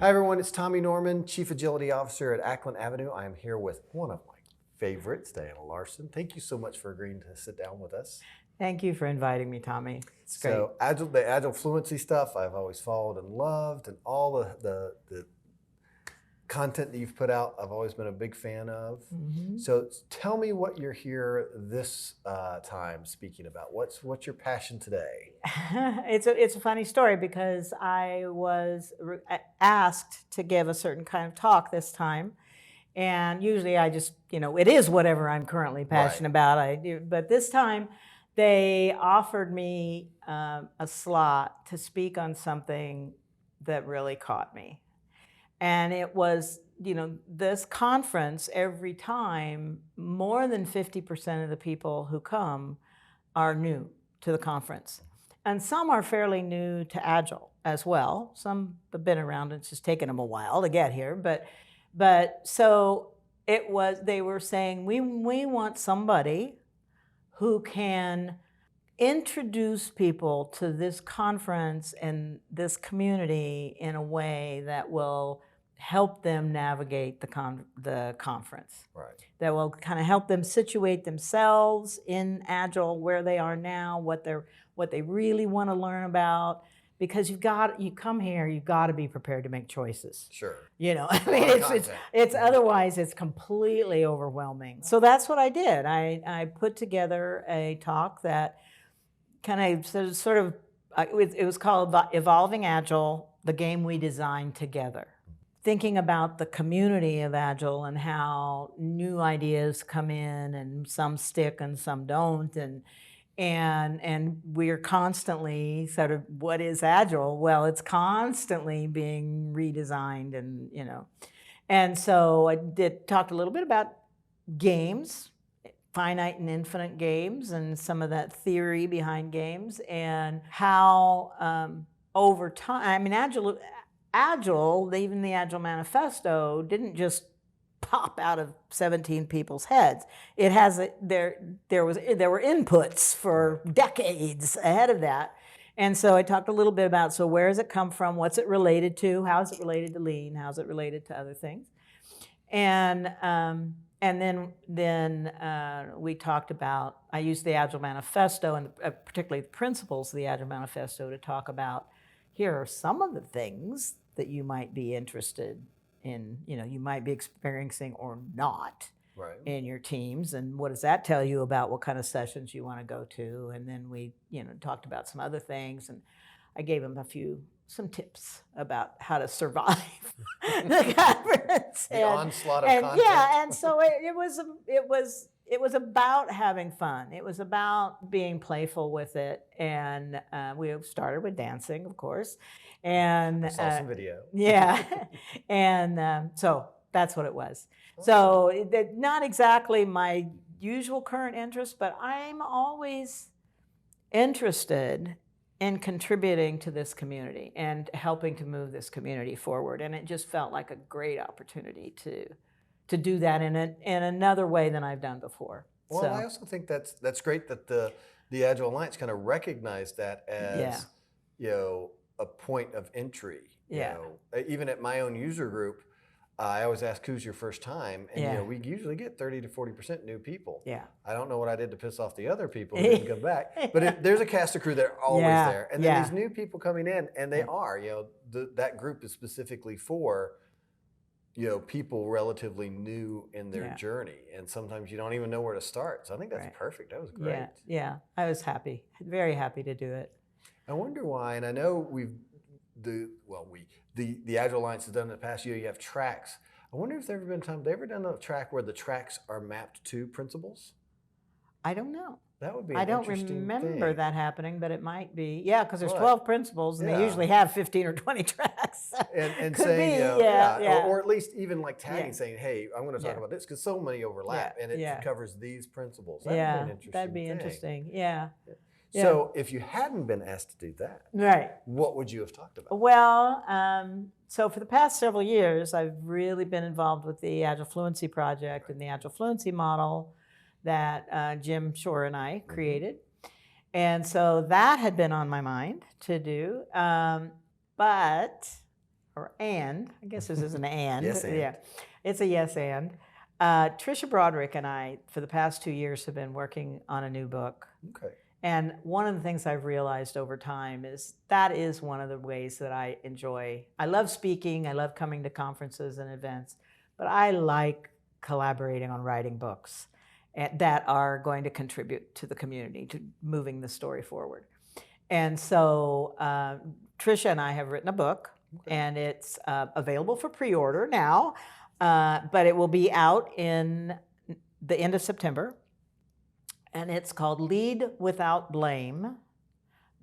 Hi everyone, it's Tommy Norman, Chief Agility Officer at Ackland Avenue. I am here with one of my favorites, Diana Larsen. Thank you so much for agreeing to sit down with us. Thank you for inviting me, Tommy. It's great. So the Agile Fluency stuff I've always followed and loved, and all the content that you've put out, I've always been a big fan of. Mm-hmm. So tell me what you're here this time speaking about. What's your passion today? It's a funny story because I was asked to give a certain kind of talk this time. And usually I just, it is whatever I'm currently passionate about. I do, but this time they offered me a slot to speak on something that really caught me. And it was, this conference, every time, more than 50% of the people who come are new to the conference. And some are fairly new to Agile as well. Some have been around, it's just taken them a while to get here. But so they were saying, we want somebody who can introduce people to this conference and this community in a way that will help them navigate the conference. Right. That will kind of help them situate themselves in Agile, where they are now, what they really want to learn about. Because you come here, you've got to be prepared to make choices. Sure. It's otherwise it's completely overwhelming. So that's what I did. I put together a talk that kind of sort of it was called Evolving Agile: The Game We Designed Together. Thinking about the community of Agile and how new ideas come in and some stick and some don't, and we're constantly sort of, what is Agile? Well, it's constantly being redesigned, and so I talked a little bit about games, finite and infinite games, and some of that theory behind games, and how over time, Agile, even the Agile Manifesto, didn't just pop out of 17 people's heads. It has there were inputs for decades ahead of that. And so I talked a little bit about, so where does it come from? What's it related to? How is it related to Lean? How is it related to other things? And then we talked about, I used the Agile Manifesto and particularly the principles of the Agile Manifesto to talk about, here are some of the things that you might be interested in, you might be experiencing or not in your teams, and what does that tell you about what kind of sessions you want to go to? And then we, talked about some other things, and I gave them some tips about how to survive the conference. The onslaught of content. Yeah, and so it was about having fun. It was about being playful with it, and we started with dancing, of course. And I saw some video. Yeah, and so that's what it was. So not exactly my usual current interest, but I'm always interested in contributing to this community and helping to move this community forward. And it just felt like a great opportunity to do that in another way than I've done before. Well, I also think that's great that the Agile Alliance kind of recognized that as a point of entry. Even at my own user group, I always ask, who's your first time? And we usually get 30 to 40% new people. Yeah. I don't know what I did to piss off the other people who didn't come back, but there's a cast of crew that are always there. And then these new people coming in, and they are, that group is specifically for, people relatively new in their journey. And sometimes you don't even know where to start. So I think that's perfect. That was great. Yeah. I was happy, very happy to do it. I wonder why, and I know the Agile Alliance has done in the past year, you have tracks. I wonder if there's ever been a time, they ever done a track where the tracks are mapped to principles? I don't know. That would be an interesting thing. I don't remember that happening, but it might be. Yeah, because there's 12 principles, and they usually have 15 or 20 tracks. And could saying, be, or at least even like tagging, saying, hey, I'm going to talk about this, because so many overlap, and it covers these principles. That would be an interesting that'd be interesting. Yeah. So if you hadn't been asked to do that, what would you have talked about? Well, so for the past several years, I've really been involved with the Agile Fluency project and the Agile Fluency model that Jim Shore and I created. And so that had been on my mind to do. But I guess this is an and. Yes, and. Yeah, it's a yes and. Tricia Broderick and I, for the past 2 years, have been working on a new book. Okay. And one of the things I've realized over time is that is one of the ways that I enjoy. I love speaking, I love coming to conferences and events, but I like collaborating on writing books that are going to contribute to the community, to moving the story forward. And so Tricia and I have written a book, and it's available for pre-order now, but it will be out in the end of September. And it's called Lead Without Blame,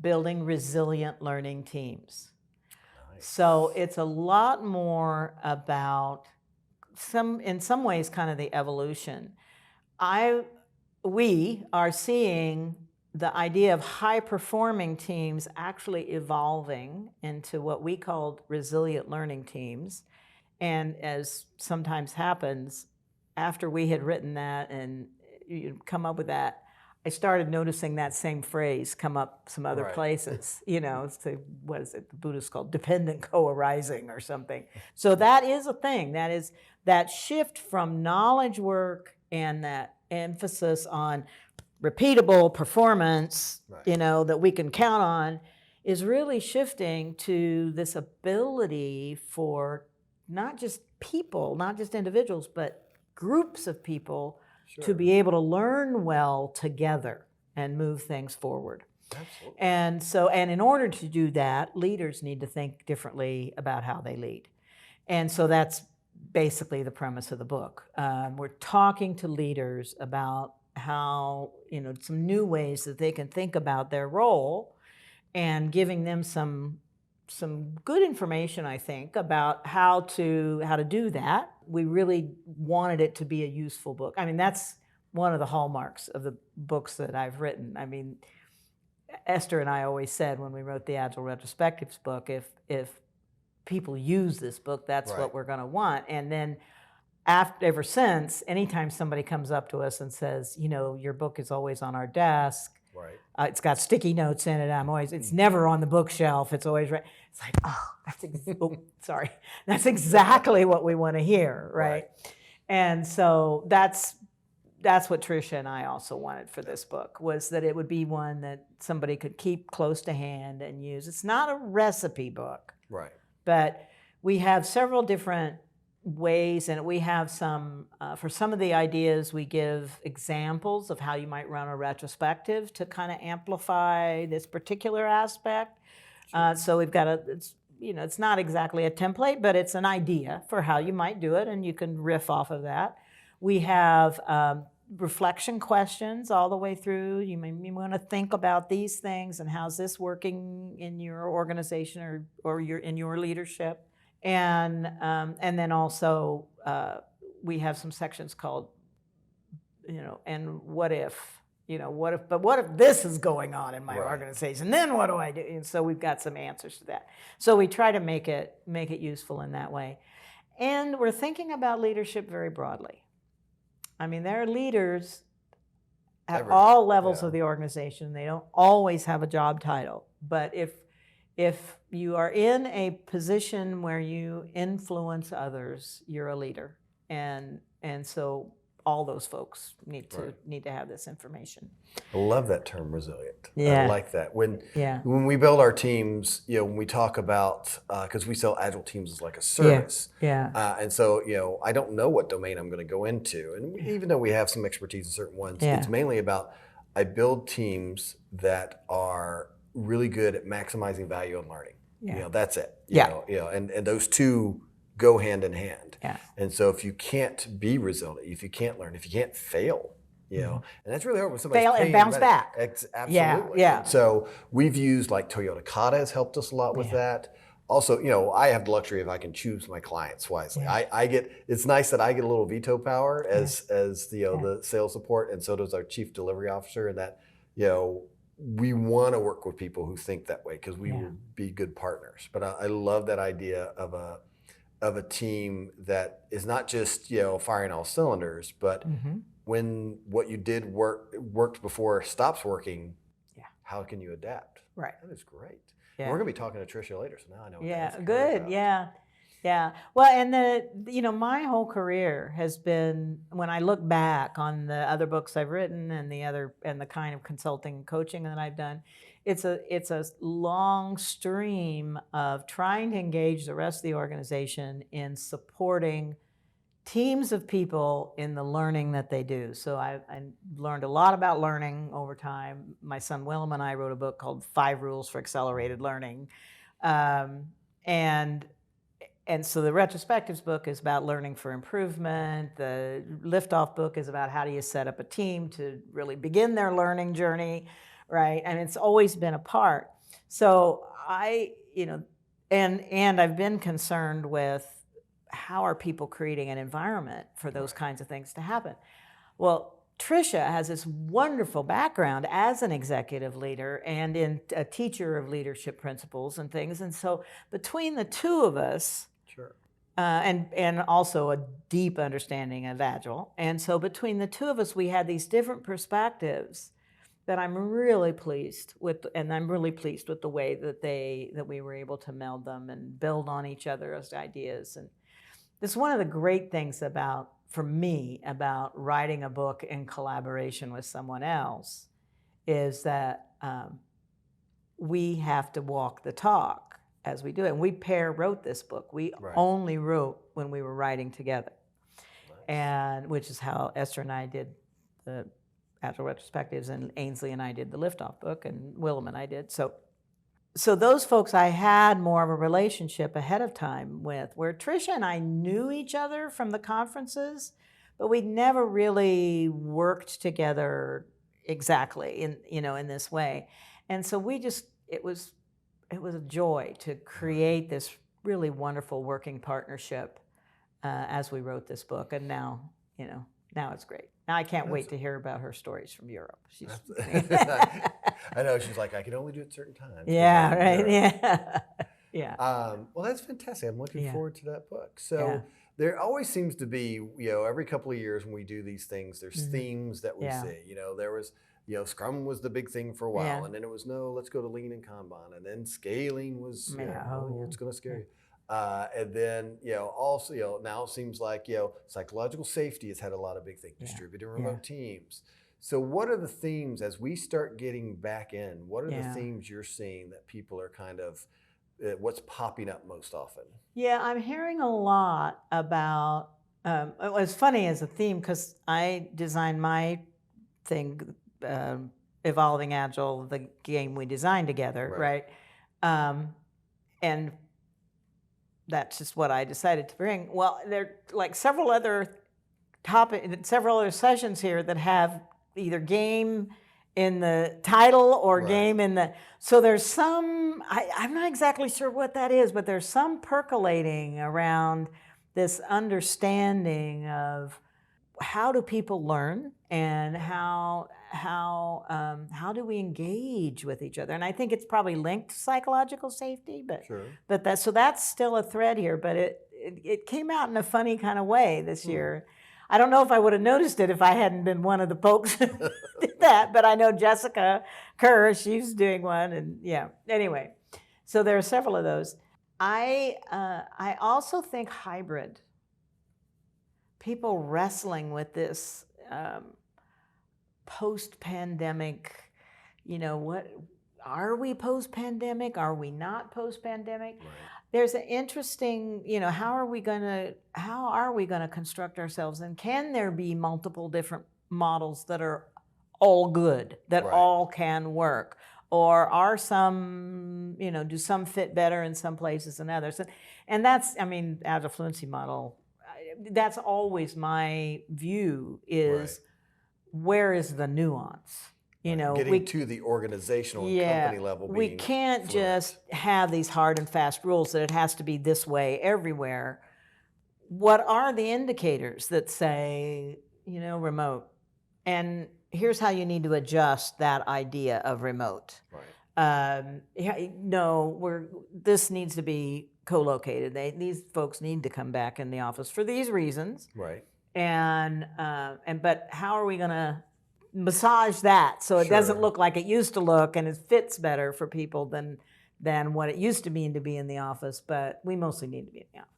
Building Resilient Learning Teams. Nice. So it's a lot more about in some ways, kind of the evolution. We are seeing the idea of high-performing teams actually evolving into what we called resilient learning teams. And as sometimes happens, after we had written that and you come up with that, I started noticing that same phrase come up some other places. What is it? The Buddhists called dependent co-arising or something. So that is a thing. That is that shift from knowledge work and that emphasis on repeatable performance, that we can count on, is really shifting to this ability for not just people, not just individuals, but groups of people to be able to learn well together and move things forward. Absolutely. And in order to do that, leaders need to think differently about how they lead. And so that's basically the premise of the book. We're talking to leaders about how, some new ways that they can think about their role and giving them some good information, I think, about how to do that. We really wanted it to be a useful book. I mean, that's one of the hallmarks of the books that I've written. I mean, Esther and I always said when we wrote the Agile Retrospectives book, if people use this book, that's what we're going to want. And then ever since, anytime somebody comes up to us and says, your book is always on our desk, it's got sticky notes in it. It's never on the bookshelf. It's always right. It's like, that's exactly what we want to hear, right? And so that's what Tricia and I also wanted for this book, was that it would be one that somebody could keep close to hand and use. It's not a recipe book, but we have several different ways, and we have some, for some of the ideas, we give examples of how you might run a retrospective to kind of amplify this particular aspect. So we've got it's not exactly a template, but it's an idea for how you might do it, and you can riff off of that. We have reflection questions all the way through. You may want to think about these things and how's this working in your organization or in your leadership. And then also we have some sections called, and what if, what if this is going on in my organization? Then what do I do? And so we've got some answers to that. So we try to make it useful in that way. And we're thinking about leadership very broadly. I mean, there are leaders at all levels of the organization. They don't always have a job title, but if you are in a position where you influence others, you're a leader, and so all those folks need to have this information. I love that term, resilient. Yeah. I like that. When we build our teams, when we talk about, because we sell Agile teams as like a service, and so I don't know what domain I'm going to go into, and even though we have some expertise in certain ones, it's mainly about I build teams that are really good at maximizing value and learning. That's it. And those two go hand in hand. And so if you can't be resilient, if you can't learn, if you can't fail, and that's really hard when somebody's fail and bounce back. Absolutely. Yeah. And so we've used like Toyota Kata has helped us a lot with that. Also, I have the luxury of I can choose my clients wisely. It's nice that I get a little veto power as the sales support, and so does our chief delivery officer, and that we want to work with people who think that way because we will be good partners. But I love that idea of a team that is not just firing all cylinders, but when what you did worked before stops working, how can you adapt? Right. That is great. Yeah. We're going to be talking to Tricia later, so now I know what to ask her good. about. Yeah. Yeah. Well, and my whole career has been, when I look back on the other books I've written and the kind of consulting and coaching that I've done, it's a long stream of trying to engage the rest of the organization in supporting teams of people in the learning that they do. So I learned a lot about learning over time. My son Willem and I wrote a book called 5 Rules for Accelerated Learning. And so the Retrospectives book is about learning for improvement. The Liftoff book is about how do you set up a team to really begin their learning journey, right? And it's always been a part. So and I've been concerned with how are people creating an environment for those kinds of things to happen. Well, Tricia has this wonderful background as an executive leader and in a teacher of leadership principles and things. And so between the two of us, sure. And also a deep understanding of Agile. And so between the two of us, we had these different perspectives that I'm really pleased with, and I'm really pleased with the way that we were able to meld them and build on each other's ideas. And this is one of the great things for me about writing a book in collaboration with someone else, is that we have to walk the talk as we do it. And we wrote this book. We only wrote when we were writing together. Nice. And which is how Esther and I did the Agile Retrospectives, and Ainsley and I did the Liftoff book, and Willem and I did. So those folks I had more of a relationship ahead of time with, where Tricia and I knew each other from the conferences, but we'd never really worked together exactly in this way. And so it was a joy to create this really wonderful working partnership as we wrote this book. And now it's great. Now I can't wait to hear about her stories from Europe. I know, she's like, I can only do it at certain times. Yeah, right. Yeah. Yeah. Well, that's fantastic. I'm looking forward to that book. So there always seems to be, every couple of years when we do these things, there's themes that we see. There was, Scrum was the big thing for a while, and then it was, let's go to Lean and Kanban, and then scaling was, it's going to scare you. And then, also, now it seems like, psychological safety has had a lot of big things, distributed remote teams. So what are the themes as we start getting back in? What are the themes you're seeing that people are kind of, what's popping up most often? Yeah, I'm hearing a lot about, it was funny as a theme because I designed my thing, Evolving Agile, the game we designed together, right? And that's just what I decided to bring. Well, there are like several other sessions here that have either game in the title or game in the, so there's some, I'm not exactly sure what that is, but there's some percolating around this understanding of how do people learn and how do we engage with each other? And I think it's probably linked to psychological safety, but that's still a thread here. But it came out in a funny kind of way this year. I don't know if I would have noticed it if I hadn't been one of the folks who did that. But I know Jessica Kerr, she's doing one, and Anyway, so there are several of those. I also think hybrid. People wrestling with this post-pandemic, what are we post-pandemic? Are we not post-pandemic? Right. There's an interesting, how are we going to construct ourselves, and can there be multiple different models that are all good, that all can work, or are some, do some fit better in some places than others? And that's, Agile Fluency model. That's always my view is where is the nuance? Getting to the organizational and company level. We can't just have these hard and fast rules that it has to be this way everywhere. What are the indicators that say, remote? And here's how you need to adjust that idea of remote. This needs to be co-located. These folks need to come back in the office for these reasons. Right. But how are we going to massage that so it doesn't look like it used to look, and it fits better for people than what it used to mean to be in the office? But we mostly need to be in the office.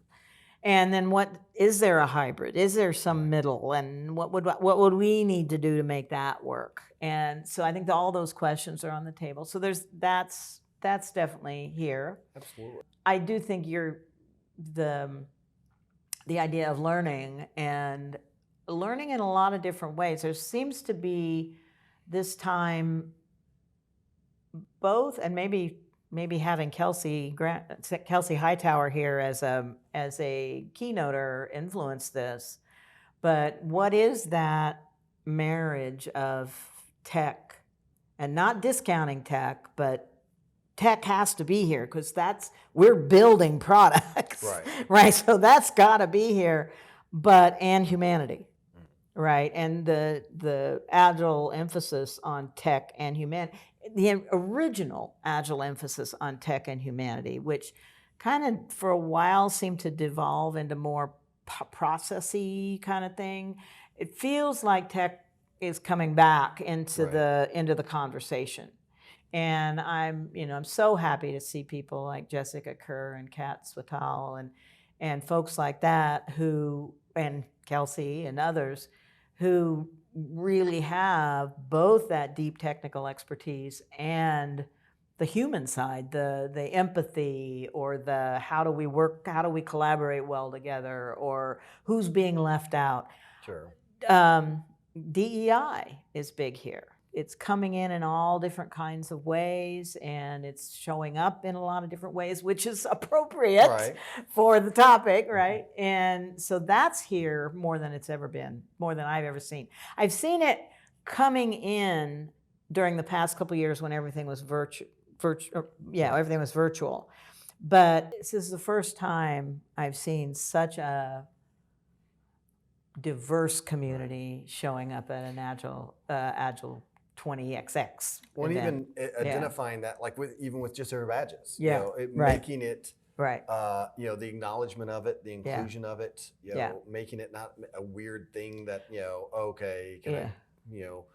And then is there a hybrid? Is there some middle? And what would we need to do to make that work? And so I think all those questions are on the table. So that's definitely here. Absolutely. I do think the idea of learning in a lot of different ways. There seems to be this time both, and maybe having Kelsey Hightower here as a keynoter influenced this. But what is that marriage of tech, and not discounting tech, but tech has to be here because we're building products, right? So that's got to be here, and humanity, right? And the Agile emphasis on tech and humanity, the original Agile emphasis on tech and humanity, which kind of for a while seemed to devolve into more processy kind of thing. It feels like tech is coming back into the conversation. And I'm so happy to see people like Jessica Kerr and Kat Swatal and folks like that and Kelsey and others who really have both that deep technical expertise and the human side, the empathy, or the how do we collaborate well together, or who's being left out. Sure. DEI is big here. It's coming in all different kinds of ways, and it's showing up in a lot of different ways, which is appropriate for the topic, right? And so that's here more than it's ever been, more than I've ever seen. I've seen it coming in during the past couple of years when everything was everything was virtual. But this is the first time I've seen such a diverse community showing up at an Agile 20XX. Well, event. Even identifying that, like even with just our badges, making it, the acknowledgement of it, the inclusion of it, making it not a weird thing that, okay, can I,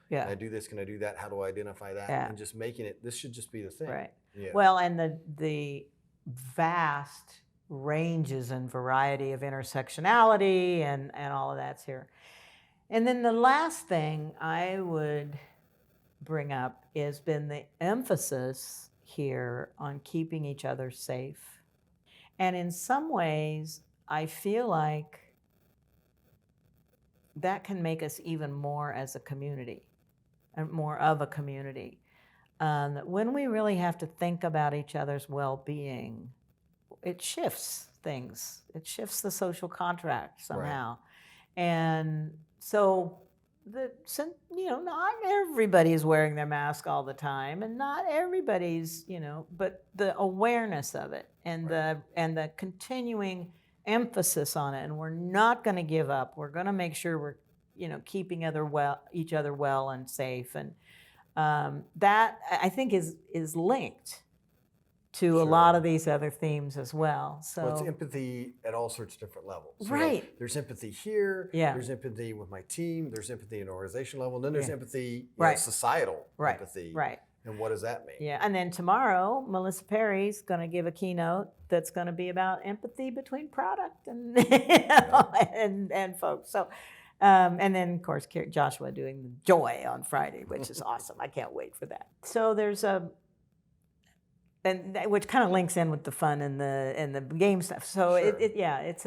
can I do this, can I do that, how do I identify that, and just making it, this should just be the thing. Right. Yeah. Well, and the vast ranges and variety of intersectionality and all of that's here. And then the last thing I would bring up has been the emphasis here on keeping each other safe. And in some ways, I feel like that can make us even more as a community, and more of a community. When we really have to think about each other's well-being, it shifts things. It shifts the social contract somehow. And so not everybody's wearing their mask all the time, and not everybody's, but the awareness of it and the continuing emphasis on it, and we're not going to give up. We're going to make sure we're, keeping each other well and safe, and that I think is linked to a lot of these other themes as well. So it's empathy at all sorts of different levels. Right. There's empathy here. Yeah. There's empathy with my team. There's empathy at an organization level. And then there's empathy, societal empathy. Right. And what does that mean? Yeah. And then tomorrow, Melissa Perry's going to give a keynote that's going to be about empathy between product and and folks. So, and then of course Joshua doing the joy on Friday, which is awesome. I can't wait for that. So there's which kind of links in with the fun and the game stuff. So it's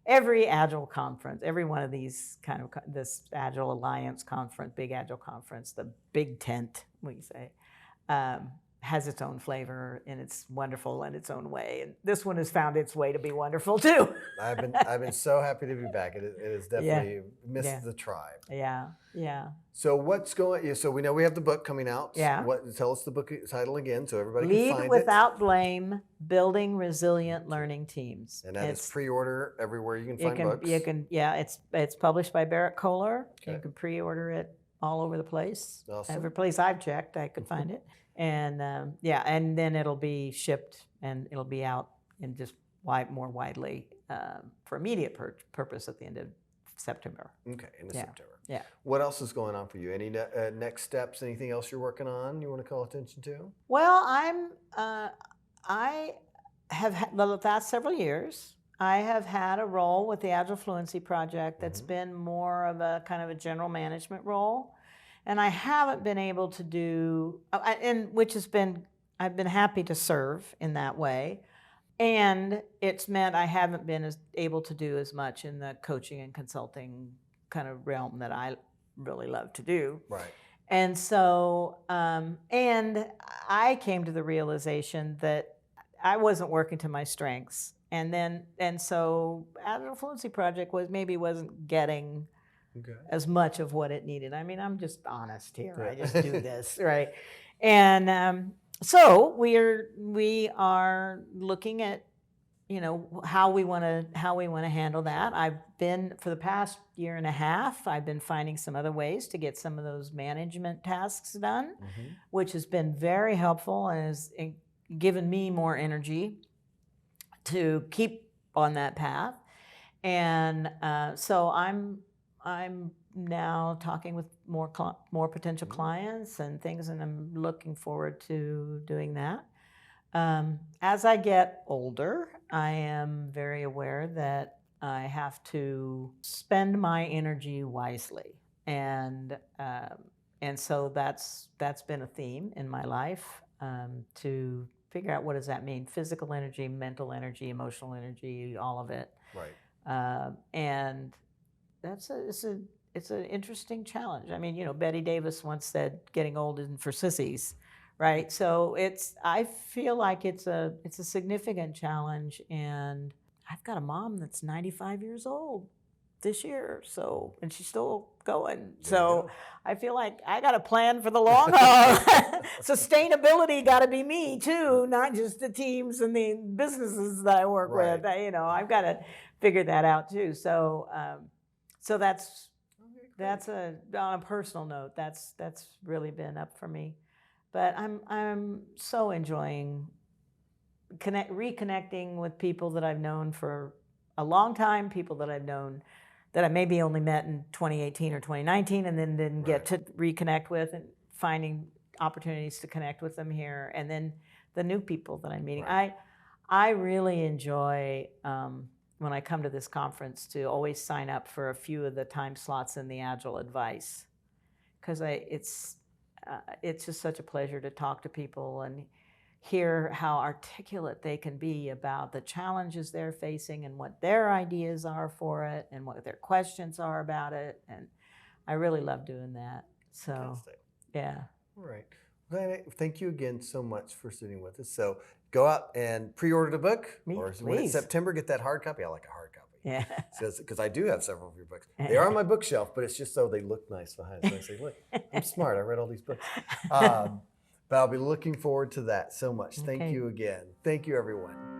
every Agile conference, every one of these kind of this Agile Alliance conference, big Agile conference, the big tent we say, has its own flavor and it's wonderful in its own way. And this one has found its way to be wonderful too. I've been so happy to be back. It is definitely missed the tribe. Yeah. So what's going? So we know we have the book coming out. Yeah. Tell us the book title again, so everybody can find it. Lead Without Blame: Building Resilient Learning Teams. And that is pre-order everywhere you can find books. It's published by Barrett Kohler. Okay. You can pre-order it all over the place. Awesome. Every place I've checked, I could find it. And and then it'll be shipped and it'll be out in just more widely for immediate purpose at the end of September. Okay, into September. Yeah. What else is going on for you? Any next steps? Anything else you're working on? You want to call attention to? Well, I have had the past several years. I have had a role with the Agile Fluency project that's been more of a kind of a general management role. And I haven't been able to do, and which has been, I've been happy to serve in that way. And it's meant I haven't been able to do as much in the coaching and consulting kind of realm that I really love to do. Right. And so, and I came to the realization that I wasn't working to my strengths. And so Agile Fluency Project wasn't getting as much of what it needed. I mean, I'm just honest here. Yeah. I just do this, right? And so we are looking at, how we want to handle that. I've been, for the past year and a half, I've been finding some other ways to get some of those management tasks done, which has been very helpful and has given me more energy to keep on that path. And so I'm now talking with more potential clients and things, and I'm looking forward to doing that. As I get older, I am very aware that I have to spend my energy wisely, and so that's been a theme in my life, to figure out what does that mean: physical energy, mental energy, emotional energy, all of it. Right. And it's an interesting challenge. I mean, Betty Davis once said, "Getting old isn't for sissies." Right, so I feel like it's a significant challenge, and I've got a mom that's 95 years old this year, so, and she's still going. So I feel like I got to plan for the long haul. Sustainability got to be me too, not just the teams and the businesses that I work with. I've got to figure that out too. So that's on a personal note. That's really been up for me. But I'm so enjoying reconnecting with people that I've known for a long time, people that I've known that I maybe only met in 2018 or 2019 and then didn't get to reconnect with, and finding opportunities to connect with them here, and then the new people that I'm meeting. Right. I really enjoy when I come to this conference to always sign up for a few of the time slots in the Agile advice, because it's just such a pleasure to talk to people and hear how articulate they can be about the challenges they're facing and what their ideas are for it and what their questions are about it. And I really love doing that. So, fantastic. Yeah. All right. Well, thank you again so much for sitting with us. So go out and pre-order the book. Or when it's September, get that hard copy. I like a hard copy. Yeah. Because I do have several of your books. They are on my bookshelf, but it's just so they look nice behind. So I say, look, I'm smart. I read all these books. But I'll be looking forward to that so much. Thank you again. Thank you, everyone.